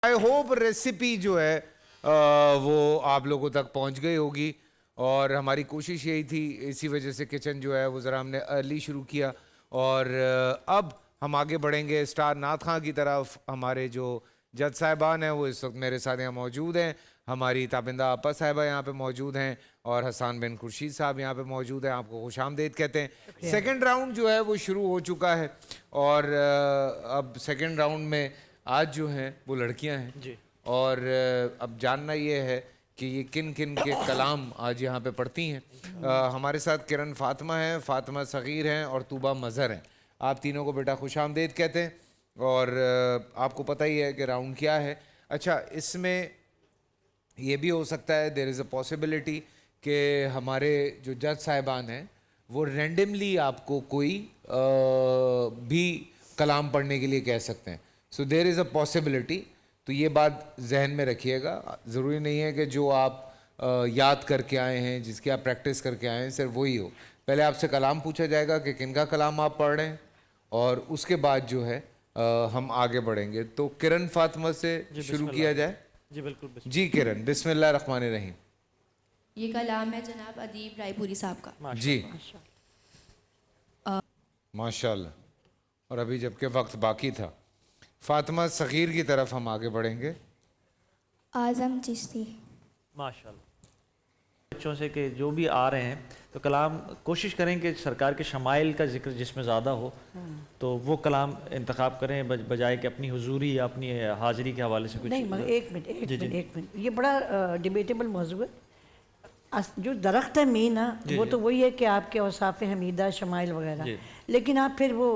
I hope recipe जो है वो आप लोगों तक पहुंच गई होगी। और हमारी कोशिश यही थी, इसी वजह से किचन जो है वो ज़रा हमने अर्ली शुरू किया। और अब हम आगे बढ़ेंगे स्टार नाथ खां की तरफ। हमारे जो जज साहिबान हैं वो इस वक्त मेरे साथ यहाँ मौजूद हैं। हमारी ताबिंदा आपा साहिबा यहाँ पे मौजूद हैं और हसन बिन खुर्शीद साहब यहाँ पे मौजूद हैं। आपको खुशामदीद कहते हैं। सेकंड राउंड जो है वो शुरू हो चुका है और अब सेकंड राउंड में आज जो हैं वो लड़कियां हैं जी। और अब जानना ये है कि ये किन किन के कलाम आज यहाँ पे पढ़ती हैं। हमारे साथ किरण फातिमा हैं, फातिमा सगीर हैं और तूबा मज़हर हैं। आप तीनों को बेटा खुशामदीद कहते हैं। और आपको पता ही है कि राउंड क्या है। अच्छा, इसमें ये भी हो सकता है, देयर इज़ अ पॉसिबिलिटी कि हमारे जो जज साहिबान हैं वो रैंडमली आपको कोई भी कलाम पढ़ने के लिए कह सकते हैं। So there is a possibility. तो ये बात जहन में रखिएगा। ज़रूरी नहीं है कि जो आप याद करके आए हैं, जिसकी आप प्रैक्टिस करके आए हैं, सिर्फ वही हो। पहले आपसे कलाम पूछा जाएगा कि किन का कलाम आप पढ़ रहे हैं और उसके बाद जो है हम आगे बढ़ेंगे। तो किरण फातिमा से शुरू किया जाए। जी बिल्कुल। जी किरण, बिस्मिल्लाह रहमान रहीम। ये कलाम है जनाब अदीब रायपुरी साहब का। जी माशाल्लाह। और अभी जबकि वक्त बाकी था, फातिमा सगीर की तरफ हम आगे बढ़ेंगे। आज़म चिश्ती। माशाल्लाह। बच्चों से कि जो भी आ रहे हैं तो कलाम कोशिश करें कि सरकार के शमाइल का जिक्र जिसमें ज़्यादा हो तो वो कलाम इंतखाब करें, बजाय कि अपनी हुजूरी या अपनी हाजिरी के हवाले से कुछ नहीं। मगर एक मिनट ये बड़ा डिबेटेबल मौजू है। जो दरख्त है मेन ना वो तो वही है कि आपके औसाफ हमीदा शमाइल वगैरह, लेकिन आप फिर वो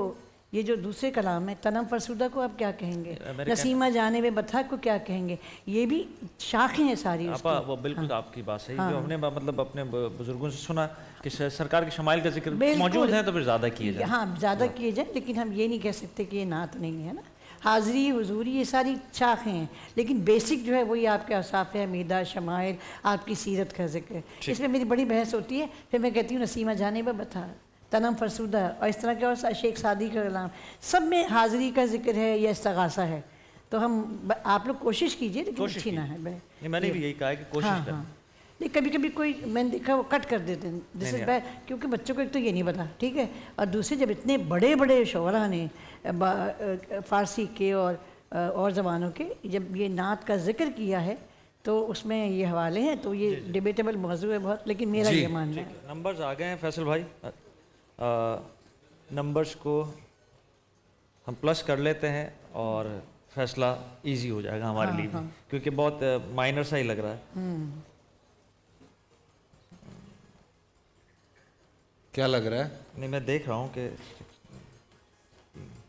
ये जो दूसरे कलाम है तनम फरसुदा को आप क्या कहेंगे, नसीमा जाने में बथा को क्या कहेंगे, ये भी शाखें हैं सारी उसकी। वो बिल्कुल आपकी बात सही। जो हमने मतलब अपने बुजुर्गों से सुना कि सरकार के शमाइल का जिक्र मौजूद है तो फिर ज़्यादा किए जाए। हाँ, ज़्यादा किए जाए, लेकिन हम ये नहीं कह सकते कि ये नात नहीं है ना। हाज़री हुजूरी ये सारी शाखें हैं, लेकिन बेसिक जो है वही आपके औसाफ हमीदा शमाइल, आपकी सीरत का जिक्र। इसमें मेरी बड़ी बहस होती है। फिर मैं कहती हूँ नसीमा जाने में बथा, तनम फरसुदा और इस तरह के और शेख सादी का कलाम, सब में हाज़री का जिक्र है या इस्तगासा है। तो हम आप लोग कोशिश कीजिए, लेकिन अच्छी ना है। मैंने भी यही कहा है कि कोशिश करें। नहीं, कभी कभी कोई मैंने देखा वो कट कर देते हैं, दिस इज बैड, क्योंकि बच्चों को एक तो ये नहीं पता, ठीक है। और दूसरे जब इतने बड़े बड़े शोरा ने फ़ारसी के और ज़बानों के जब ये नात का जिक्र किया है तो उसमें ये हवाले हैं। तो ये डिबेटेबल मौजू है बहुत, लेकिन मेरा ये मानना है। नंबर्स आ गए हैं फैसल भाई। नंबर्स को हम प्लस कर लेते हैं और फैसला इजी हो जाएगा हमारे लिए भी, क्योंकि बहुत माइनर सा ही लग रहा है। क्या लग रहा है? नहीं, मैं देख रहा हूँ कि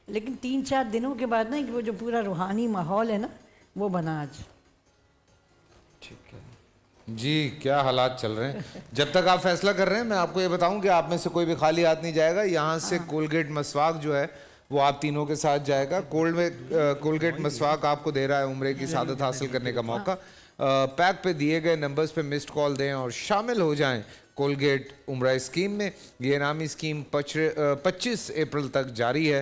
लेकिन 3-4 दिनों के बाद ना वो जो पूरा रूहानी माहौल है ना वो बना आज। ठीक है जी, क्या हालात चल रहे हैं। जब तक आप फैसला कर रहे हैं मैं आपको ये बताऊं कि आप में से कोई भी खाली हाथ नहीं जाएगा। यहाँ से कोलगेट मसवाक जो है वो आप तीनों के साथ जाएगा। कोलगेट मसवाक आपको दे रहा है उम्रे की सादत हासिल करने का मौका। पैक पे दिए गए नंबर्स पे मिस्ड कॉल दें और शामिल हो जाएं कोलगेट उम्रा स्कीम में। ये इनामी स्कीम 25 अप्रैल तक जारी है।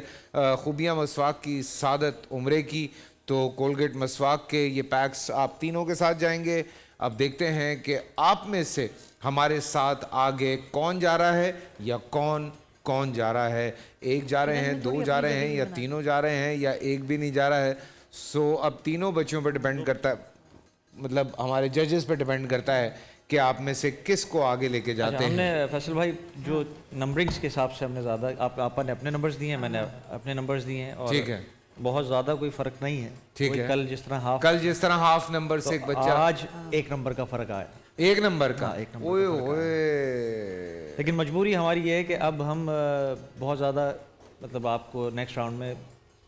खूबियाँ मसवाक की, सादत उम्रे की। तो कोलगेट मसवाक के ये पैक्स आप तीनों के साथ जाएंगे। अब देखते हैं कि आप में से हमारे साथ आगे कौन जा रहा है या कौन जा रहा है। एक जा रहे हैं, दो जा रहे हैं या तीनों जा रहे हैं या एक भी नहीं जा रहा है। सो अब तीनों बच्चों पर डिपेंड करता है, मतलब हमारे जजेस पे डिपेंड करता है कि आप में से किस को आगे लेके जाते हैं। हमने फैसल भाई जो नंबरिंग्स के हिसाब से हमने ज़्यादा आपने अपने नंबर्स दिए हैं, मैंने अपने नंबर्स दिए हैं और ठीक है, बहुत ज़्यादा कोई फ़र्क नहीं है। ठीक है, कल जिस तरह हाफ नंबर से एक बच्चा, आज 1 नंबर का फ़र्क आया। 1 नंबर का? ओए ओए। लेकिन मजबूरी हमारी ये है कि अब हम बहुत ज़्यादा मतलब आपको नेक्स्ट राउंड में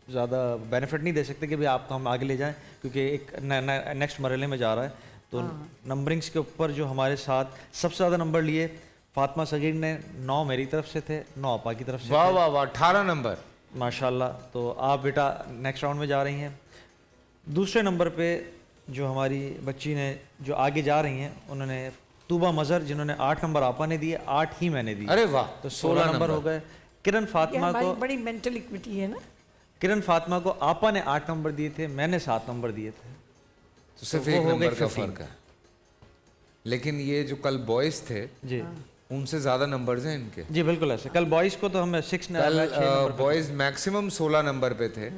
ज़्यादा बेनिफिट नहीं दे सकते कि भाई आपको हम आगे ले जाएं, क्योंकि एक नेक्स्ट मरहले में जा रहा है। तो नंबरिंग्स के ऊपर जो हमारे साथ सबसे ज़्यादा नंबर लिए फातिमा सगीर ने 9 मेरी तरफ से थे, 9 आपा की तरफ से। वाह वाह वाह, 18 नंबर माशाल्लाह। तो आप बेटा नेक्स्ट राउंड में जा रही हैं। दूसरे नंबर पे जो हमारी बच्ची ने जो आगे जा रही हैं उन्होंने तूबा मज़हर, जिन्होंने 8 नंबर आपा ने दिए, 8 ही मैंने दिए। अरे वाह, तो 16 नंबर हो गए। किरण फातिमा को बड़ी मेंटल इक्विटी है ना। किरण फातिमा को आपा ने 8 नंबर दिए थे, मैंने 7 नंबर दिए थे। तो सिर्फ वो एक हो गए नंबर का 15। फर्क है। लेकिन ये जो कल बॉयज थे जी उनसे ज्यादा नंबर्स हैं इनके। जी बिल्कुल ऐसे। कल बॉयज़ को तो हम 6 कल नंबर बॉयज मैक्सिमम 16 नंबर पे थे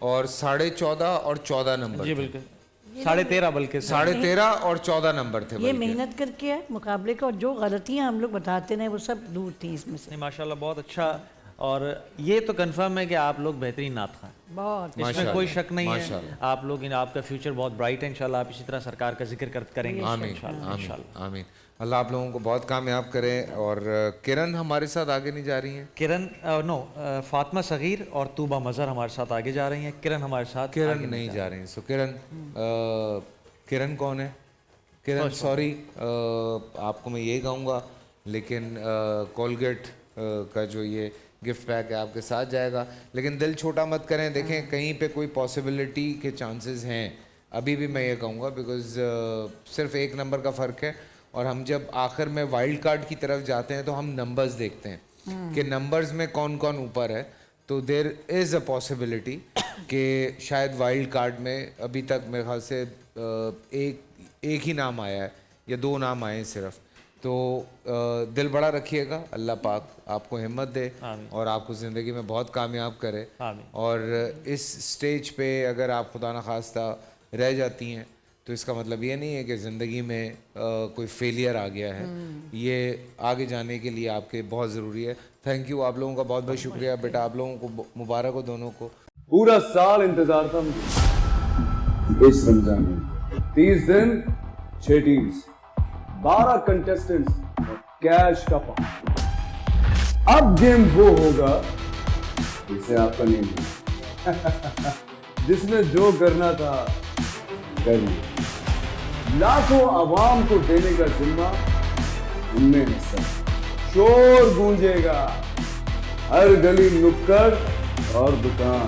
और 14.5 और 14 नंबर जी थे। बिल्कुल 13.5 बल्कि 13.5 और 14 नंबर थे ये बल्कि। मेहनत करके है मुकाबले का, और जो गलतियां हम लोग बताते रहे वो सब दूर थी इसमें से। नहीं माशाल्लाह बहुत अच्छा। और ये तो कंफर्म है कि आप लोग बेहतरीन नात खां, बहुत इसमें माशाल्लाह, कोई शक नहीं है। माशाल्लाह। आप लोग आपका फ्यूचर बहुत ब्राइट है इंशाल्लाह। आप इसी तरह सरकार का जिक्र करेंगे आमीन इंशाल्लाह आमीन इंशाल्लाह। आमीन। अल्लाह आप लोगों को बहुत कामयाब करे। और किरण हमारे साथ आगे नहीं जा रही हैं? किरण फातिमा सगीर और तूबा मज़हर हमारे साथ आगे जा रही हैं। किरण हमारे साथ किरण आगे नहीं जा रही हैं। सो किरण कौन है? किरण सॉरी आपको मैं यही कहूँगा, लेकिन कोलगेट का जो ये गिफ्ट पैक है आपके साथ जाएगा। लेकिन दिल छोटा मत करें, देखें कहीं पे कोई पॉसिबिलिटी के चांसेस हैं अभी भी, मैं ये कहूँगा, बिकॉज सिर्फ एक नंबर का फ़र्क है। और हम जब आखिर में वाइल्ड कार्ड की तरफ जाते हैं तो हम नंबर्स देखते हैं कि नंबर्स में कौन कौन ऊपर है। तो देर इज़ अ पॉसिबिलिटी कि शायद वाइल्ड कार्ड में अभी तक मेरे ख्याल से एक ही नाम आया है या 2 नाम आए हैं सिर्फ। तो दिल बड़ा रखिएगा, अल्लाह पाक आपको हिम्मत दे और आपको ज़िंदगी में बहुत कामयाब करे। और इस स्टेज पे अगर आप खुदा न खास्ता रह जाती हैं तो इसका मतलब ये नहीं है कि ज़िंदगी में कोई फेलियर आ गया है। ये आगे जाने के लिए आपके बहुत ज़रूरी है। थैंक यू, आप लोगों का बहुत बहुत शुक्रिया बेटा। आप लोगों को मुबारक हो दोनों को। पूरा साल इंतजार था मुझे इस रमजान में। 30 दिन 6 टीम्स, 12 कंटेस्टेंट्स और कैश का पार्ट। अब गेम वो होगा जिसे आपका नेम है जिसने जो करना था कर लिया। लाखों आवाम को देने का जिम्मा उनमें है सर। शोर गूंजेगा हर गली नुक्कड़ और दुकान।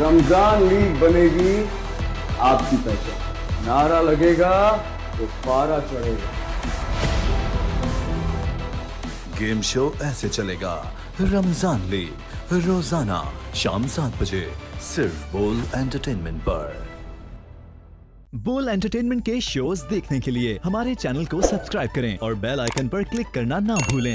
रमजान लीग बनेगी आपकी पहचान। नारा लगेगा तो पारा चढ़ेगा। गेम शो ऐसे चलेगा। रमजान लीग रोजाना शाम 7 बजे सिर्फ बोल एंटरटेनमेंट पर। बोल एंटरटेनमेंट के शोज देखने के लिए हमारे चैनल को सब्सक्राइब करें और बेल आइकन पर क्लिक करना ना भूलें।